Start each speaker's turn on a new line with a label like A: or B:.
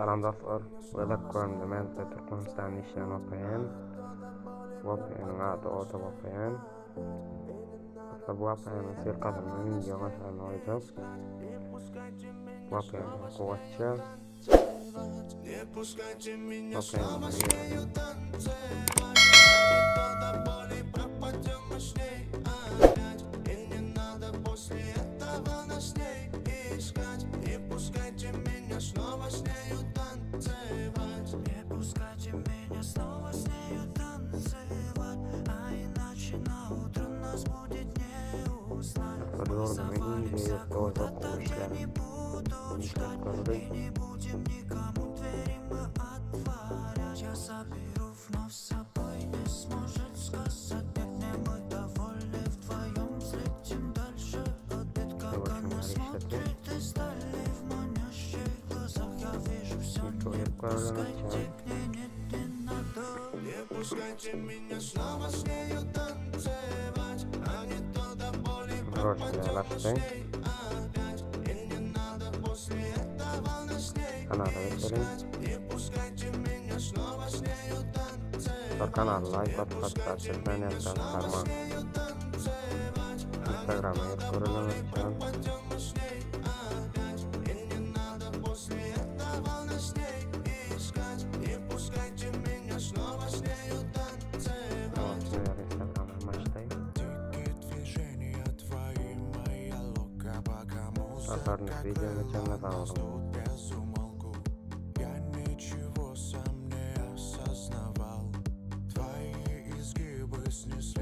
A: Salam dostlar, Vedat ko'rindi. Men Turkmanistonda ishlayapman. VPN'ning ati Ota VPN. Bu VPN'ni serqatlamay video qilishni o'ylab. VPN qo'shcha. Подробно идея тоже кушля.
B: Я заберу вновь с собой, не сможет сказать нет, не мы довольны вдвоем, взлетим дальше от бед, как она смотрит из стали в манящих глазах. Я вижу все, не пускайте к ней, нет, не надо. Не пускайте меня снова с нею танцевать, а не то до боли пропадем опять. И не надо после этого на с ней искать. Не пускайте меня снова с нею танцевать.
A: Канал лайк, подписаться, Instagram Повторных видео начал
B: Я ничего сам не осознавал. Твои изгибы снесли